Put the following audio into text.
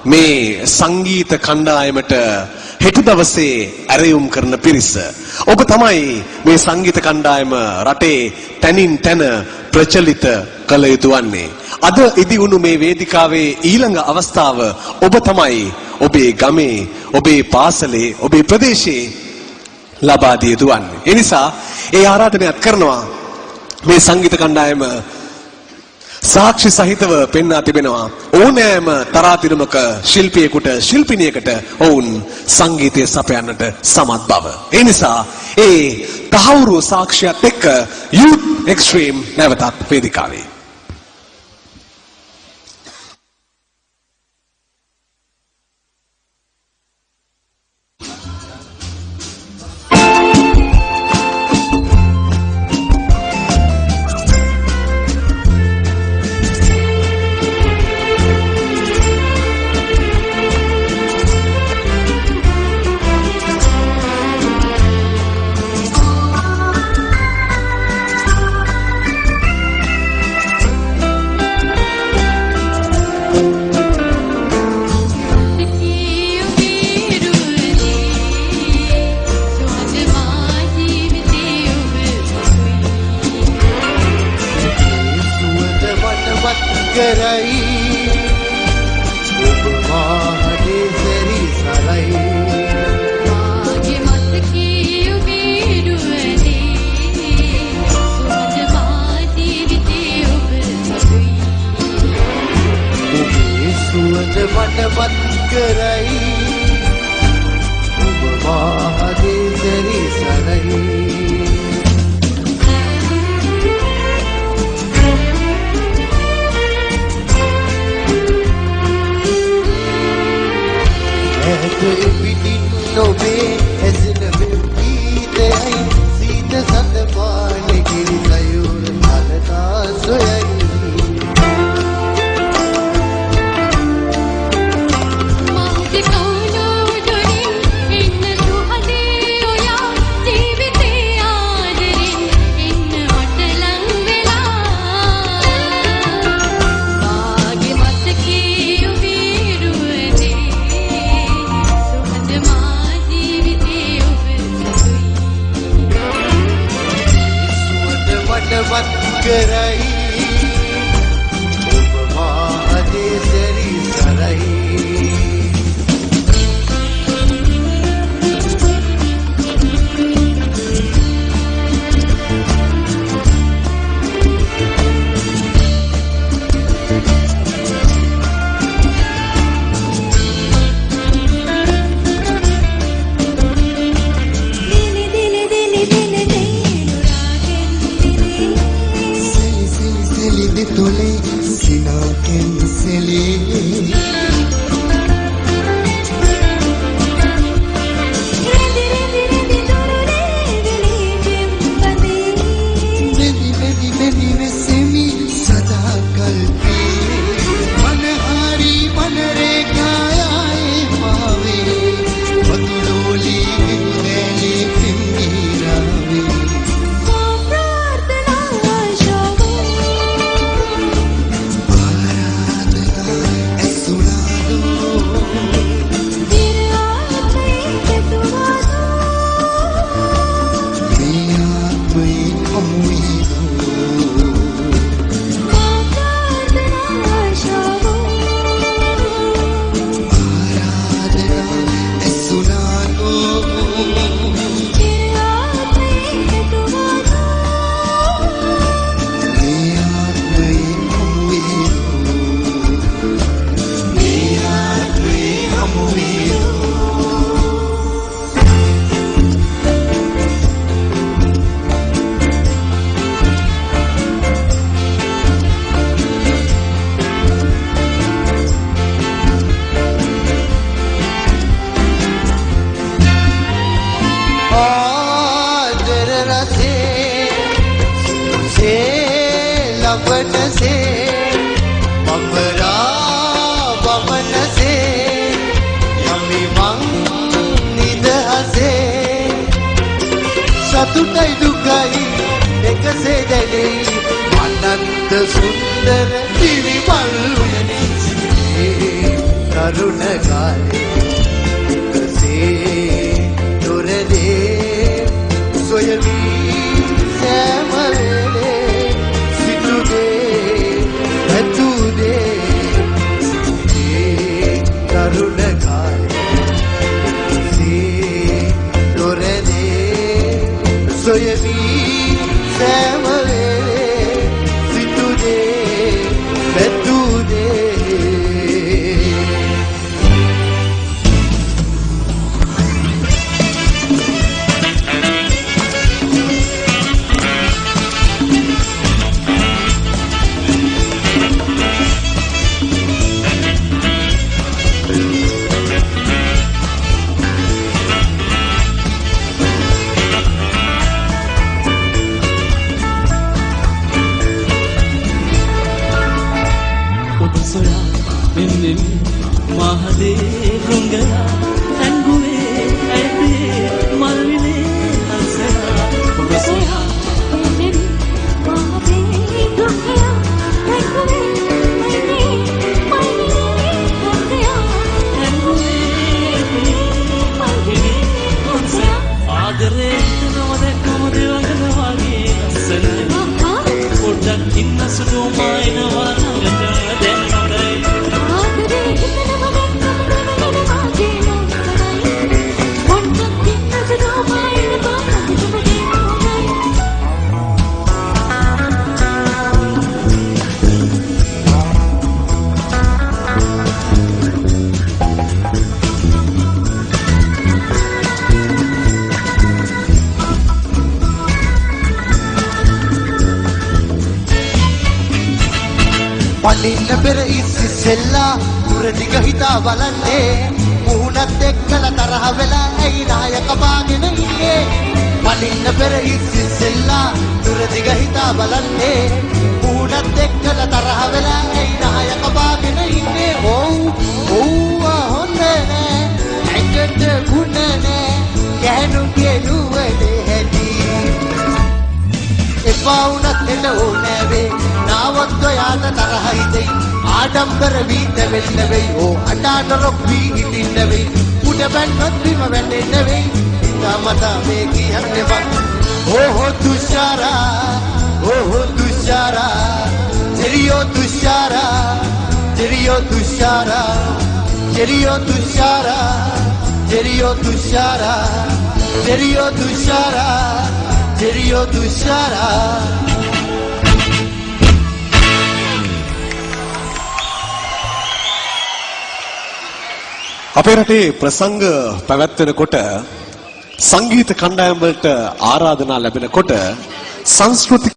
මේ සංගීත කණ්ඩායමට හෙට දවසේ ඇරයුම් කරන පිරිස. ඔබ තමයි මේ සංගීත කණ්ඩායම රටේ තනින් තන ප්‍රචලිත කළ යුතු වන්නේ. අද ඉදිවුණු මේ වේදිකාවේ ඊළඟ අවස්ථාව ඔබ තමයි ඔබේ ගමේ, ඔබේ පාසලේ, ඔබේ ප්‍රදේශයේ ලබා දිය යුතු වන්නේ. ඒ නිසා ඒ ආරාධනයත් කරනවා මේ සංගීත කණ්ඩායම සාක්ෂි සහිතව පෙන්වා තිබෙනවා ඕනෑම තරාතිරමක ශිල්පියෙකුට ශිල්පිනියකට ඔවුන් සංගීතය සපයන්නට සමත් බව. ඒ නිසා ඒ තහවුරු සාක්ෂියත් එක්ක Youth Extreme නැවතත් වේදිකාවේ. තරුණ කාලේ එකසේ දොරේ සොයමි සෑම වෙලේ සිටුදේ ඇතුදේ තරුණ කාලේ එකසේ දොරේ සොයමි සෑම වෙලේ සිටුදේ ඇතුදේ mahade rungala tanguwe aide malvile hasara ubasoya eneni mahade rungala tanguwe aide malvile hasara tanguwe malvile hasara aadare namade kamade wangala wage asana podak inna sudu maina wana ganda den nodai පලින්න පෙර ඉස්සෙල්ලා දුරදිග හිතා බලන්නේ මුහුණත් එක්කලා තරහ වෙලා ඇයි නායක පාගෙන ඉන්නේ පලින්න පෙර ඉස්සෙල්ලා දුරදිග හිතා බලන්නේ මුහුණත් එක්කලා තරහ වෙලා ඇයි නායක පාගෙන ඉන්නේ ඔව් හොන්නේ නෑ ඇඟට ගුණ නෑ කැනුගේ නුවනේ හැටි එපා වුණත් එන්න ඕනෑ වේ නාවත් ඔයාට තරහයි දෙයි ආඩම්බර වීත වෙන්න වෙයි ඕ අඩාට රොක් වී හිටින්න වෙයි උඩ බැන්නොත් බිම වැටෙන්න වෙයි හිතාමතා මේ කියන්නේ වන් ඕහෝ තුෂාරා ජෙරියෝ තුෂාරා ජෙරියෝ තුෂාරා ජෙරියෝ තුෂාරා ජෙරියෝ තුෂාරා ජෙරියෝ තුෂාරා ජෙරියෝ තුෂාරා අපේ රටේ ප්‍රසංග පැවැත්වෙනකොට සංගීත කණ්ඩායම් වලට ආරාධනා ලැබෙනකොට සංස්කෘතික